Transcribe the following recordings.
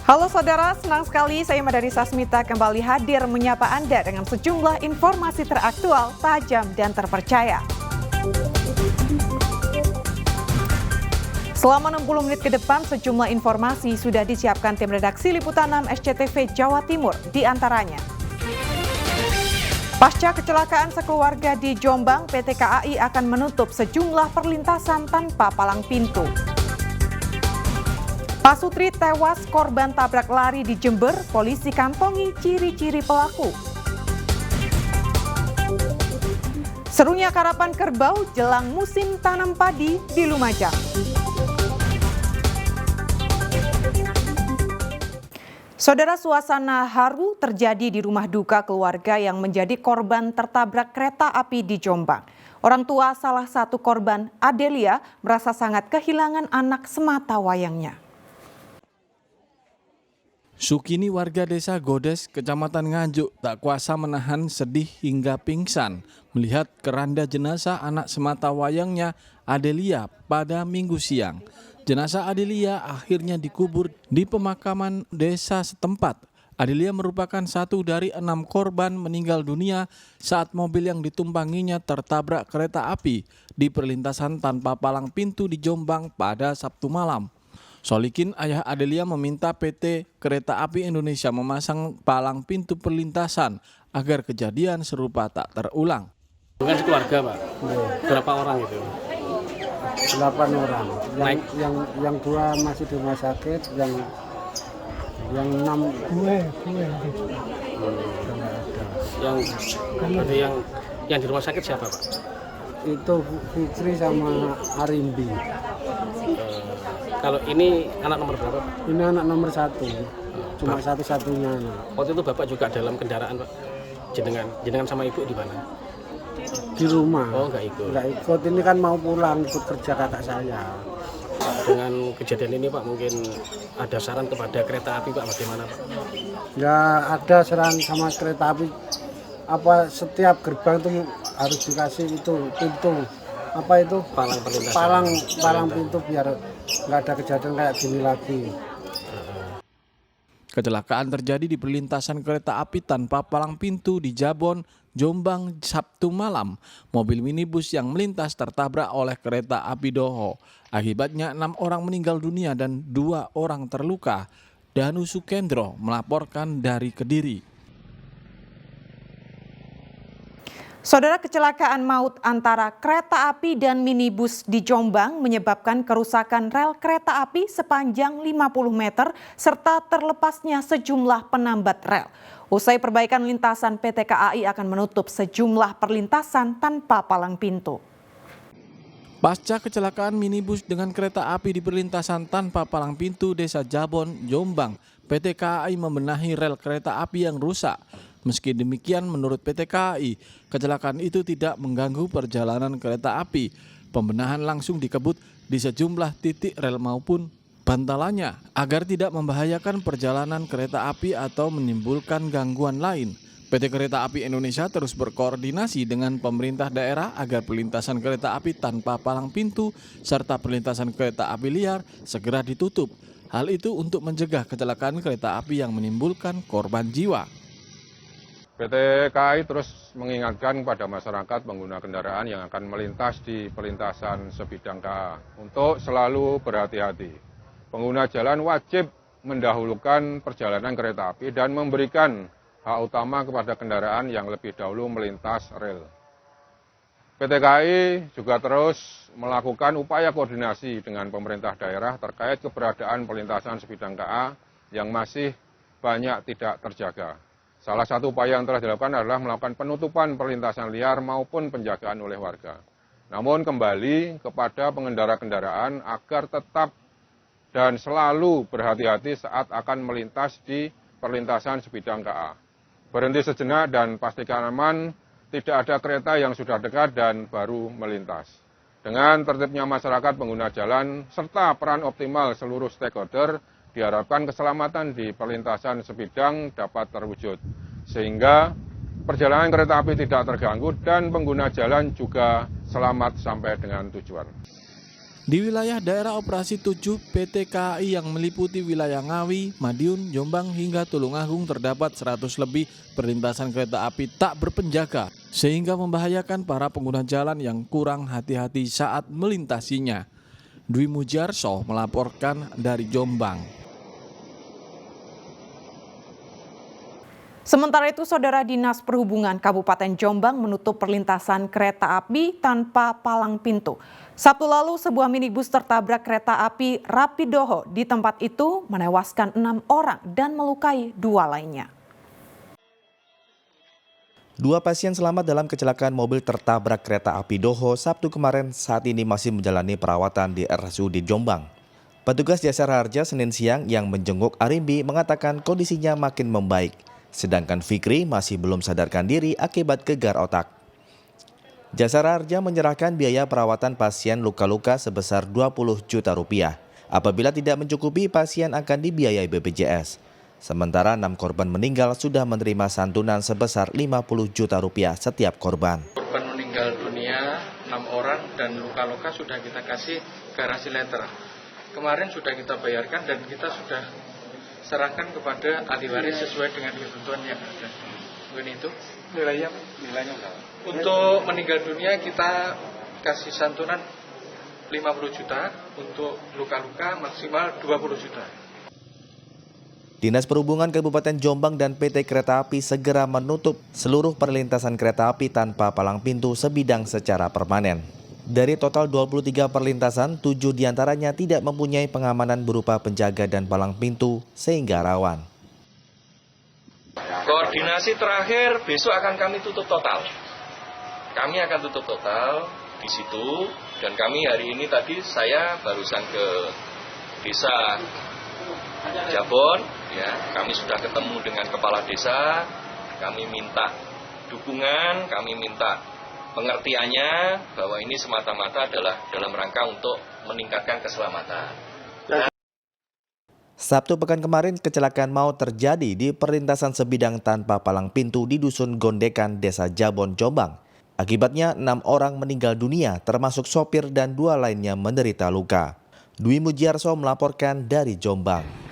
Halo saudara, senang sekali saya Madani Sasmita kembali hadir menyapa Anda dengan sejumlah informasi teraktual, tajam, dan terpercaya. Selama 60 menit ke depan, sejumlah informasi sudah disiapkan tim redaksi Liputan 6 SCTV Jawa Timur, di antaranya. Pasca kecelakaan sekeluarga di Jombang, PT KAI akan menutup sejumlah perlintasan tanpa palang pintu. Pasutri tewas korban tabrak lari di Jember, polisi kantongi ciri-ciri pelaku. Serunya karapan kerbau jelang musim tanam padi di Lumajang. Saudara, suasana haru terjadi di rumah duka keluarga yang menjadi korban tertabrak kereta api di Jombang. Orang tua salah satu korban, Adelia, merasa sangat kehilangan anak semata wayangnya. Sukini, warga desa Godes, Kecamatan Nganjuk, tak kuasa menahan sedih hingga pingsan melihat keranda jenazah anak semata wayangnya, Adelia, pada Minggu siang. Jenazah Adelia akhirnya dikubur di pemakaman desa setempat. Adelia merupakan satu dari 6 korban meninggal dunia saat mobil yang ditumpanginya tertabrak kereta api di perlintasan tanpa palang pintu di Jombang pada Sabtu malam. Solikin, ayah Adelia, meminta PT Kereta Api Indonesia memasang palang pintu perlintasan agar kejadian serupa tak terulang. Bukan keluarga, Pak. Berapa orang itu? 8 orang. Yang 2 masih di rumah sakit, yang 6 Yang di rumah sakit siapa, Pak? itu Fikri sama Arimbi. Kalau ini anak nomor berapa, Pak? Ini anak nomor 1, cuma satu-satunya anak. Waktu itu Bapak juga dalam kendaraan, Pak? Jenengan sama Ibu di mana? Di rumah. Oh, nggak ikut. Nggak ikut, ini kan mau pulang ikut kerja kakak saya. Dengan kejadian ini, Pak, mungkin ada saran kepada kereta api, Pak, bagaimana, Pak? Nggak ada saran sama kereta api. Apa setiap gerbang itu harus dikasih itu pintu. Apa itu? Palang perlintasan. Palang pintu biar nggak ada kejadian kayak gini lagi. Kecelakaan terjadi di perlintasan kereta api tanpa palang pintu di Jabon, Jombang, Sabtu malam. Mobil minibus yang melintas tertabrak oleh kereta api Doho. Akibatnya 6 orang meninggal dunia dan 2 orang terluka. Danu Sukendro melaporkan dari Kediri. Saudara, kecelakaan maut antara kereta api dan minibus di Jombang menyebabkan kerusakan rel kereta api sepanjang 50 meter serta terlepasnya sejumlah penambat rel. Usai perbaikan lintasan, PT KAI akan menutup sejumlah perlintasan tanpa palang pintu. Pasca kecelakaan minibus dengan kereta api di perlintasan tanpa palang pintu Desa Jabon, Jombang, PT KAI membenahi rel kereta api yang rusak. Meski demikian, menurut PT KAI, kecelakaan itu tidak mengganggu perjalanan kereta api. Pembenahan langsung dikebut di sejumlah titik rel maupun bantalannya agar tidak membahayakan perjalanan kereta api atau menimbulkan gangguan lain. PT Kereta Api Indonesia terus berkoordinasi dengan pemerintah daerah agar perlintasan kereta api tanpa palang pintu serta perlintasan kereta api liar segera ditutup. Hal itu untuk mencegah kecelakaan kereta api yang menimbulkan korban jiwa. PT KAI terus mengingatkan kepada masyarakat pengguna kendaraan yang akan melintas di perlintasan sebidang KA untuk selalu berhati-hati. Pengguna jalan wajib mendahulukan perjalanan kereta api dan memberikan hak utama kepada kendaraan yang lebih dahulu melintas rel. PT KAI juga terus melakukan upaya koordinasi dengan pemerintah daerah terkait keberadaan perlintasan sebidang KA yang masih banyak tidak terjaga. Salah satu upaya yang telah dilakukan adalah melakukan penutupan perlintasan liar maupun penjagaan oleh warga. Namun kembali kepada pengendara kendaraan agar tetap dan selalu berhati-hati saat akan melintas di perlintasan sebidang KA. Berhenti sejenak dan pastikan aman, tidak ada kereta yang sudah dekat dan baru melintas. Dengan tertibnya masyarakat pengguna jalan serta peran optimal seluruh stakeholder, diharapkan keselamatan di perlintasan sebidang dapat terwujud, sehingga perjalanan kereta api tidak terganggu dan pengguna jalan juga selamat sampai dengan tujuan. Di wilayah daerah operasi 7 PT KAI yang meliputi wilayah Ngawi, Madiun, Jombang hingga Tulungagung terdapat 100 lebih perlintasan kereta api tak berpenjaga sehingga membahayakan para pengguna jalan yang kurang hati-hati saat melintasinya. Dwi Mujarso melaporkan dari Jombang. Sementara itu, Saudara, Dinas Perhubungan Kabupaten Jombang menutup perlintasan kereta api tanpa palang pintu. Sabtu lalu, sebuah minibus tertabrak kereta api Rapidoho di tempat itu menewaskan 6 orang dan melukai 2 lainnya. 2 pasien selamat dalam kecelakaan mobil tertabrak kereta api Doho Sabtu kemarin saat ini masih menjalani perawatan di RSUD Jombang. Petugas Jasara Harja Senin siang yang menjenguk Arimbi mengatakan kondisinya makin membaik. Sedangkan Fikri masih belum sadarkan diri akibat gegar otak. Jasara Harja menyerahkan biaya perawatan pasien luka-luka sebesar 20 juta rupiah. Apabila tidak mencukupi, pasien akan dibiayai BPJS. Sementara 6 korban meninggal sudah menerima santunan sebesar 50 juta rupiah setiap korban. Korban meninggal dunia 6 orang dan luka-luka sudah kita kasih garasi letter. Kemarin sudah kita bayarkan dan kita sudah serahkan kepada ahli waris sesuai dengan ketentuan yang ada. Mungkin itu nilainya berapa? Untuk meninggal dunia kita kasih santunan 50 juta, untuk luka-luka maksimal 20 juta. Dinas Perhubungan Kabupaten Jombang dan PT Kereta Api segera menutup seluruh perlintasan kereta api tanpa palang pintu sebidang secara permanen. Dari total 23 perlintasan, 7 diantaranya tidak mempunyai pengamanan berupa penjaga dan palang pintu sehingga rawan. Koordinasi terakhir besok akan kami tutup total. Kami akan tutup total di situ dan kami hari ini tadi saya barusan ke desa Jabon, ya, kami sudah ketemu dengan kepala desa, kami minta dukungan, kami minta pengertiannya bahwa ini semata-mata adalah dalam rangka untuk meningkatkan keselamatan. Sabtu pekan kemarin kecelakaan maut terjadi di perlintasan sebidang tanpa palang pintu di Dusun Gondekan, Desa Jabon, Jombang. Akibatnya 6 orang meninggal dunia termasuk sopir dan 2 lainnya menderita luka. Dwi Mujarso melaporkan dari Jombang.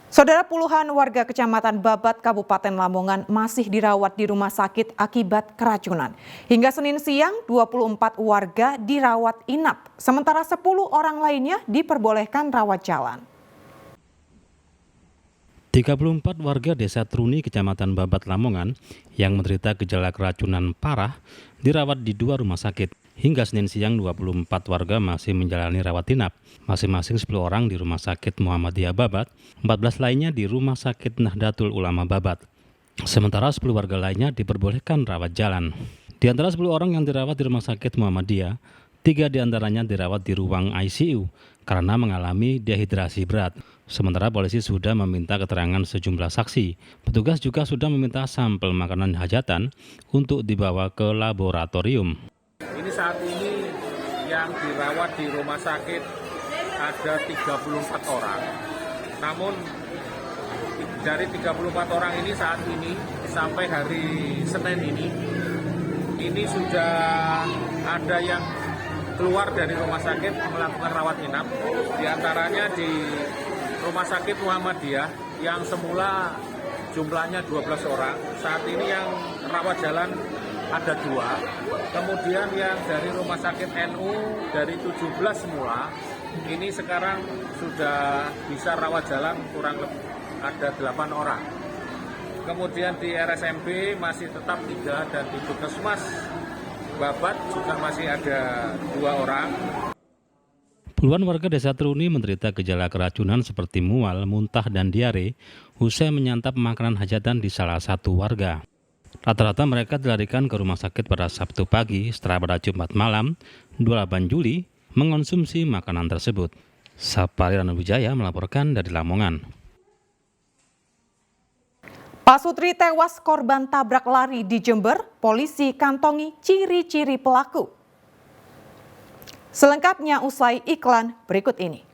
Saudara, puluhan warga Kecamatan Babat, Kabupaten Lamongan masih dirawat di rumah sakit akibat keracunan. Hingga Senin siang, 24 warga dirawat inap, sementara 10 orang lainnya diperbolehkan rawat jalan. 34 warga Desa Truni, Kecamatan Babat, Lamongan yang menderita gejala keracunan parah dirawat di 2 rumah sakit. Hingga Senin siang 24 warga masih menjalani rawat inap, masing-masing 10 orang di Rumah Sakit Muhammadiyah Babat, 14 lainnya di Rumah Sakit Nahdlatul Ulama Babat. Sementara 10 warga lainnya diperbolehkan rawat jalan. Di antara 10 orang yang dirawat di Rumah Sakit Muhammadiyah, 3 diantaranya dirawat di ruang ICU karena mengalami dehidrasi berat. Sementara polisi sudah meminta keterangan sejumlah saksi. Petugas juga sudah meminta sampel makanan hajatan untuk dibawa ke laboratorium. Ini saat ini yang dirawat di rumah sakit ada 34 orang. Namun dari 34 orang ini saat ini sampai hari Senin ini sudah ada yang keluar dari rumah sakit melakukan rawat inap. Di antaranya di Rumah Sakit Muhammadiyah yang semula jumlahnya 12 orang. Saat ini yang rawat jalan ada 2, kemudian yang dari Rumah Sakit NU dari 17 semula, ini sekarang sudah bisa rawat jalan kurang lebih ada 8 orang. Kemudian di RSMB masih tetap 3 dan di Puskesmas Babat juga masih ada 2 orang. Puluhan warga Desa Truni menderita gejala keracunan seperti mual, muntah, dan diare usai menyantap makanan hajatan di salah satu warga. Rata-rata mereka dilarikan ke rumah sakit pada Sabtu pagi setelah pada Jumat malam 28 Juli mengonsumsi makanan tersebut. Sapari Ranuwijaya melaporkan dari Lamongan. Pak Sutri tewas korban tabrak lari di Jember, polisi kantongi ciri-ciri pelaku. Selengkapnya usai iklan berikut ini.